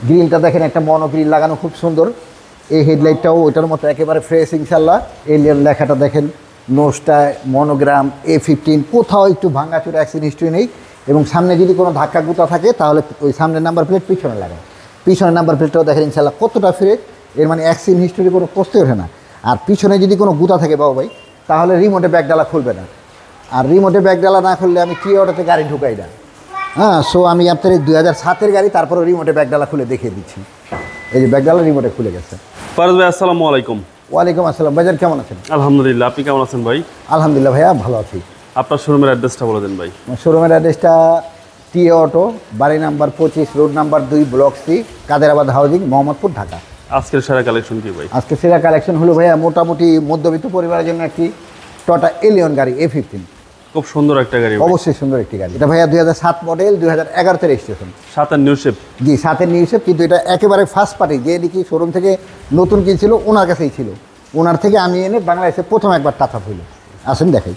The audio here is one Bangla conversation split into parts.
গ্রিলটা দেখেন একটা মনো গ্রিল লাগানো, খুব সুন্দর। এই হেডলাইটটাও ওইটার মতো একেবারে ফ্রেশ ইনশাল্লাহ। এলিয়ন লেখাটা দেখেন, নোজটায় মনোগ্রাম A15, কোথাও একটু ভাঙাচুরা অ্যাক্সিডেন্ট হিস্ট্রি নেই। এবং সামনে যদি কোনো ধাক্কা গুতা থাকে তাহলে ওই সামনের নাম্বার প্লেট পিছনে লাগায়। পিছনের নাম্বার প্লেটটাও দেখেন ইনশাল্লাহ কতটা ফ্রেশ, এর মানে অ্যাক্সিডেন্ট হিস্ট্রি কোনো প্রশ্নই ওঠে না। আর পিছনে যদি কোনো গুতা থাকে বাবু ভাই, তাহলে রিমোটে ব্যাগডালা খুলবে না। আর রিমোটে ব্যাগডালা না খুললে আমি কি অটোতে গাড়ি ঢুকাই না। হ্যাঁ, সো আমি আপনার এই 2007-এর গাড়ি, তারপরে রিমোটে ব্যাগডালা খুলে দেখিয়ে দিচ্ছি। এই যে ব্যাগডালা রিমোটে খুলে গেছে। ফারাজ ভাই আসসালামু আলাইকুম। ওয়ালাইকুম আসসালাম। বাজার কেমন আছেন? আলহামদুলিল্লাহ, আপনি কেমন আছেন ভাই? আলহামদুলিল্লাহ ভাইয়া, ভালো আছি। আপনার শোরুমের অ্যাড্রেসটা বলে দেন ভাই। শোরুমের অ্যাড্রেসটা টিএ অটো, বাড়ি number 25, road number 2, block C, Kaderabad housing, Mohammadpur, Dhaka. আজকের সেরা কালেকশন কি ভাই? আজকে সেরা কালেকশন হলো ভাইয়া মোটামুটি মধ্যবিত্ত পরিবারের জন্য একটি টটা এলিয়ন গাড়ি A15। খুব সুন্দর একটা গাড়ি, অবশ্যই সুন্দর একটি গাড়ি। এটা ভাইয়া 2007 মডেল, 2011-তে রেজিস্ট্রেশন। 7-এর নিউ শেপ। জি, 7-এর নিউ শেপ, কিন্তু এটা একেবারে ফার্স্ট পার্টি। যে দেখি শোরুম থেকে নতুন কিনছিল ওনার কাছেই ছিল, ওনার থেকে আমি এনে বাংলাদেশে প্রথম একবার টাচ আপ হইল। আসেন দেখাই।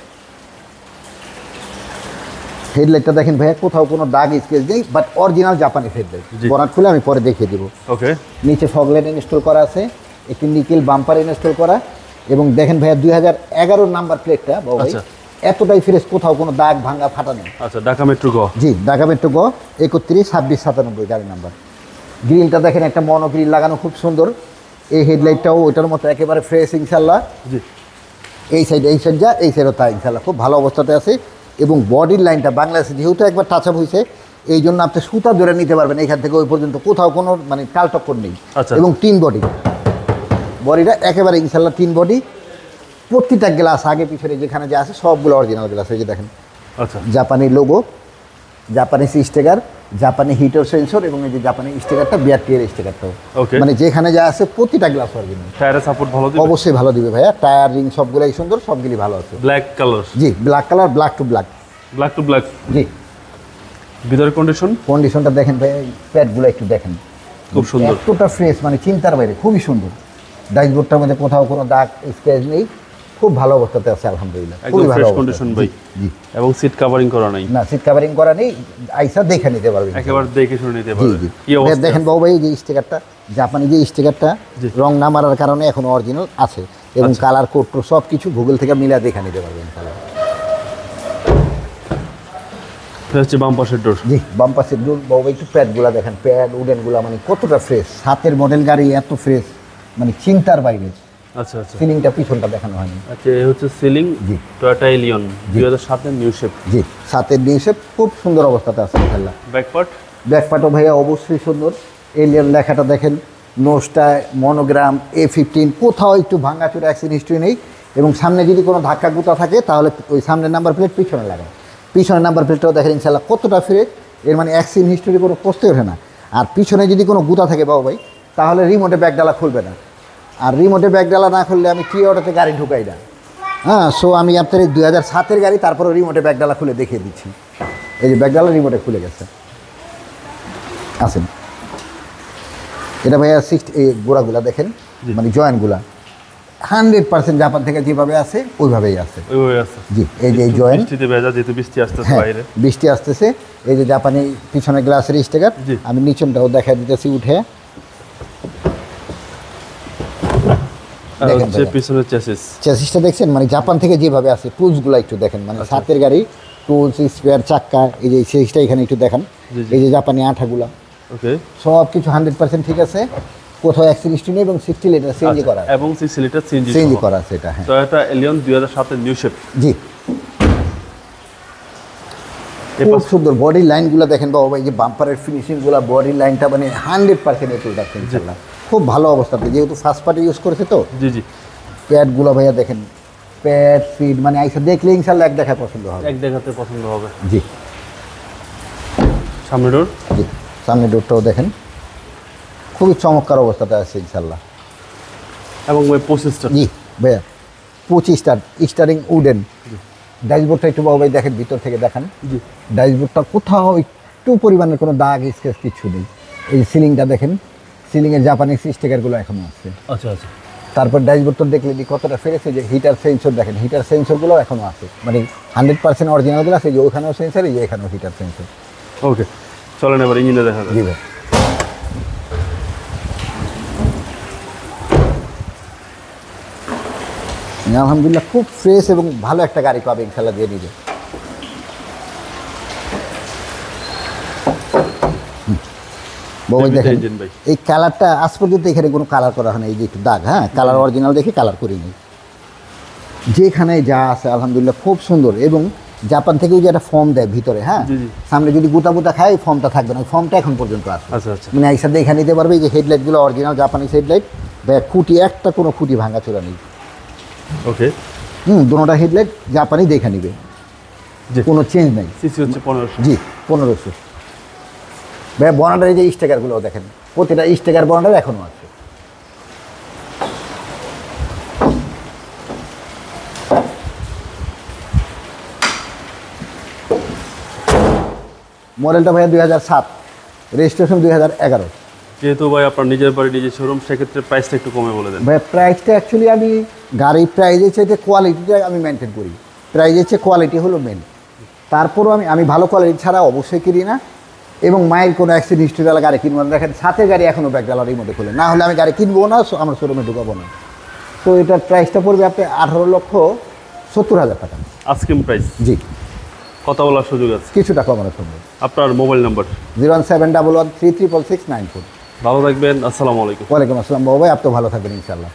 হেডলাইটটা দেখেন ভাইয়া, কোথাও কোনো দাগ স্কেচ নেই, বাট অরিজিনাল জাপানি হেডলাইট। বনাট খুলে আমি পরে দেখিয়ে দিব। ওকে। নিচে ফগলাইট ইনস্টল করা আছে, একটি নিকেল বাম্পার ইনস্টল করা। এবং দেখেন ভাইয়া 2011 নাম্বার প্লেটটা বাবু ভাই, এতটাই ফ্রেশ, কোথাও কোনো দাগ ভাঙা ফাটা নেই। আচ্ছা, ঢাকা মেট্রো গ। জি, ঢাকা মেট্রো গ, 312697 গাড়ি নাম্বার। গ্রিলটা দেখেন একটা মনো গ্রিল লাগানো, খুব সুন্দর। এই হেডলাইটটাও ওইটার মতো একেবারে ফ্রেশ ইনশাল্লাহ। জি। এই সাইড যা, এই সাইডও তা ইনশাল্লাহ খুব ভালো অবস্থাতে আছে। এবং বডির লাইনটা বাংলাদেশে যেহেতু একবার টাচ আপ হয়েছে, এই জন্য আপনি সুতা ধরে নিতে পারবেন এখান থেকে ওই পর্যন্ত, কোথাও কোনো মানে টাল টক্কর নেই। আচ্ছা। এবং টিন বডিটা একেবারে ইনশাল্লাহ টিন বডি। প্রতিটা গ্লাস আগে পিছনে যেখানে যে আছে সবগুলো অরিজিনাল গ্লাস। এই যে দেখেন, আচ্ছা, জাপানি লোগো, জাপানি স্টিকার, জাপানি হিটার সেন্সর, এবং এই যে জাপানি স্টিকারটা, বিআরটিএর স্টিকারটাও। ওকে। মানে যেখানে যা আছে প্রতিটা গ্লাস অরিজিনাল। টায়ারের সাপোর্ট ভালো দিবে? অবশ্যই ভালো দিবে ভাইয়া। টায়ার রিং সবগুলাই সুন্দর, সবগুলি ভালো আছে। Black colour? জি, black colour, black to black. Black to black. জি। ভিতরের কন্ডিশনটা দেখেন ভাই, প্যাডগুলো একটু দেখেন, খুব সুন্দর, এতটা ফ্রেশ, মানে চিন্তার বাইরে, খুবই সুন্দর। ড্যাশবোর্ডটার মধ্যে কোথাও কোনো দাগ স্ক্র্যাচ নেই, খুব ভালো অবস্থাতে আছে আলহামদুলিল্লাহ। একদম ফ্রেশ কন্ডিশন ভাই। জি। এবং সিট কভারিং করা নাই? না, সিট কভারিং করা নেই, আইসা দেখে নিতে পারবেন, একেবারে দেখে শুনে নিতে পারবেন। জি। কি অবস্থা দেখেন বাবু ভাই, যে স্টিকারটা, জাপানি যে স্টিকারটা, রং না মারার কারণে এখন অরিজিনাল আছে। এবং কালার কোড সব কিছু গুগল থেকে মিলা দেখে নিতে পারবেন। হচ্ছে বাম পাশের ডোর। জি, বাম পাশের ডোর বাবু ভাই, একটু প্যাডগুলো দেখেন, প্যাড উডেনগুলো মানে কতটা ফ্রেশ। 7-এর মডেল গাড়ি এত ফ্রেশ, মানে চিন্তার বাইরে। আচ্ছা আচ্ছা। সিলিংটা পিছনটা দেখানো হয়নি। আচ্ছা, এই হচ্ছে সিলিং। জি। টয়োটা এলিয়ন 2007-এর নিউ শেপ। জি, 7-এর নিউ শেপ, খুব সুন্দর অবস্থাতে আছে ইনশাআল্লাহ। ব্যাক পার্টও ভাইয়া অবশ্যই সুন্দর। এলিয়ন লেখাটা দেখেন, নোজটায় মনোগ্রাম A15, কোথাও একটু ভাঙাচুরা অ্যাক্সিডেন্ট হিস্ট্রি নেই। এবং সামনে যদি কোনো ধাক্কা গুতা থাকে তাহলে ওই সামনের নাম্বার প্লেট পিছনে লাগায়। পিছনের নাম্বার প্লেটটাও দেখেন ইনশাআল্লাহ কতটা ফ্রেশ, এর মানে অ্যাক্সিডেন্ট হিস্ট্রি কোনো প্রশ্নই ওঠে না। আর পিছনে যদি কোনো গুতা থাকে বাবু ভাই, তাহলে রিমোটে ব্যাগডালা খুলবে না। আর রিমোটে ব্যাগডালা না খুললে আমি কি অটোতে গাড়ি ঢুকাই না। হ্যাঁ, সো আমি আপনার এই 2007-এর গাড়ি, তারপরে রিমোটে ব্যাগডালা খুলে দেখিয়ে দিচ্ছি। এই যে ব্যাগডালা রিমোটে খুলে গেছে। আসেন, এটা ভাইয়া এই গোড়াগুলা দেখেন, মানে জয়েন্টগুলা 100% জাপান থেকে যেভাবে আছে ওইভাবেই আছে। জি, এই যে জয়েন্ট, বৃষ্টি আসতেছে। এই যে জাপানি পিছনে গ্লাসের স্টিকার, আমি নিচনটাও দেখা দিতেছি উঠে। চেসিসটা দেখছেন, মানে জাপান থেকে যেভাবে আছে। টুলসগুলো একটু দেখেন, মানে 7-এর গাড়ি, টুলস, স্পেয়ার, চাক্কা, এই যে চেসিসটা এখানে একটু দেখান। এই যে জাপানি আঠাগুলা, সব কিছু 100% ঠিক আছে, কোথাও অ্যাক্সিডেন্ট নেই। এবং 60 লিটার সিএনজি করা, এবং 60 লিটার সিএনজি করা আছে এটা। হ্যাঁ, টয়োটা এলিয়ন 2007-এর নিউ শেপ। জি, খুব সুন্দর। বডি লাইনগুলো দেখেন বাবু ভাই, যে বাম্পারের ফিনিশিংগুলো, বডি লাইনটা মানে 100% এ তুলে রাখছেন ইনশাআল্লাহ, খুব ভালো অবস্থাতে, যেহেতু ফার্স্ট পার্টি ইউজ করেছে তো। জি জি। প্যাডগুলো ভাইয়া দেখেন, প্যাড সিট, মানে আইসা দেখলে ইনশাআল্লাহ এক দেখায় পছন্দ হবে, এক দেখাতে পছন্দ হবে। জি। সামনে ডোর, জি, সামনে ডোরটাও দেখেন, খুবই চমৎকার অবস্থাতে আছে ইনশাআল্লাহ। এবং 25টা। জি ভাইয়া, 25টা স্টারিং উডেন। ড্যাশবোর্ডটা একটু বাবু ভাই দেখেন, ভিতর থেকে দেখান। জি, ড্যাশবোর্ডটা কোথাও একটু পরিমাণের কোনো দাগ স্কেচ কিছু নেই। এই সিলিংটা দেখেন, সিলিংয়ের জাপানিজ স্টিকারগুলো এখনো আছে। আচ্ছা আচ্ছা। তারপর ড্যাশবোর্ডটা দেখলে কতটা ফেরেছে, যে হিটার সেন্সর দেখেন, হিটার সেন্সরগুলো এখনও আছে, মানে 100% অরিজিনালগুলো আছে। যে ওখানেও সেন্সর, এই যে এখানেও হিটার সেন্সর। ওকে, চলেন এবার ইঞ্জিনে দেখা যাক। জি ভাই, আলহামদুলিল্লাহ খুব ফ্রেশ এবং ভালো একটা গাড়ি পাবে ইনশাল্লাহ দিয়ে নিবে। বাবা Heavy দেখেন engine ভাই। এই কালারটা আজ পর্যন্ত এখানে কোনো কালার করা হয় না, এই যে একটু দাগ, হ্যাঁ কালার অরিজিনাল দেখে কালার করিনি। যেখানে যা আছে আলহামদুলিল্লাহ খুব সুন্দর, এবং জাপান থেকেও যে একটা ফর্ম দেয় ভিতরে, হ্যাঁ জি, জি। সামনে যদি গুতা গুতা খায় ওই ফর্মটা থাকবে না, ওই ফর্মটা এখন পর্যন্ত আছে। আচ্ছা, আচ্ছা। মানে এই সাথে এখানে নিতে পারবে, এই যে হেডলাইটগুলো অরিজিনাল জাপানিজ হেডলাইট, খুঁটি একটা কোনো খুঁটি ভাঙাচোরা নেই। ওকে। দুটোটা হেডলাইট জাপানি দেখে নিবে, জি। কোনো চেঞ্জ নেই। সিসি হচ্ছে 1500। জি 1500। ভাই বর্ডারের এই যে স্টিকারগুলো দেখেন, প্রতিটা স্টিকার বর্ডার এখনও আছে। মডেলটা ভাইয়া 2007, রেজিস্ট্রেশন 2011। যেহেতু ভাই আপনার নিজের বাড়ি নিজের শোরুম, সেক্ষেত্রে প্রাইসটা একটু কমে বলে দেন। ভাই প্রাইসটা অ্যাকচুয়ালি আমি গাড়ির প্রাইজের চাইতে কোয়ালিটিটা আমি মেনটেন করি, প্রাইজের চেয়ে কোয়ালিটি হলো মেন। তারপরও আমি ভালো কোয়ালিটি ছাড়া অবশ্যই কিনি না, এবং মাইল কোনো অ্যাক্সিডেন্ট হিস্ট্রিওয়ালা গাড়ি কিনবো না। দেখেন সাথে গাড়ি এখনও ব্যাক গ্যালারির মধ্যে খোলে, না হলে আমি গাড়ি কিনবো না, আমার শোরুমে ঢুকাবো না। তো এটার প্রাইসটা পড়বে আপনি 18,70,000 টাকা। Asking price. জি, কথা বলার সুযোগ আছে। কিছুটা কমানো সম্ভব। আপনার মোবাইল নাম্বার। 01711 36669 4। ভালো থাকবেন, আসসালামু আলাইকুম। ওয়ালাইকুম আসসালাম বাবু ভাই, আপনি ভালো থাকবেন ইনশাল্লাহ।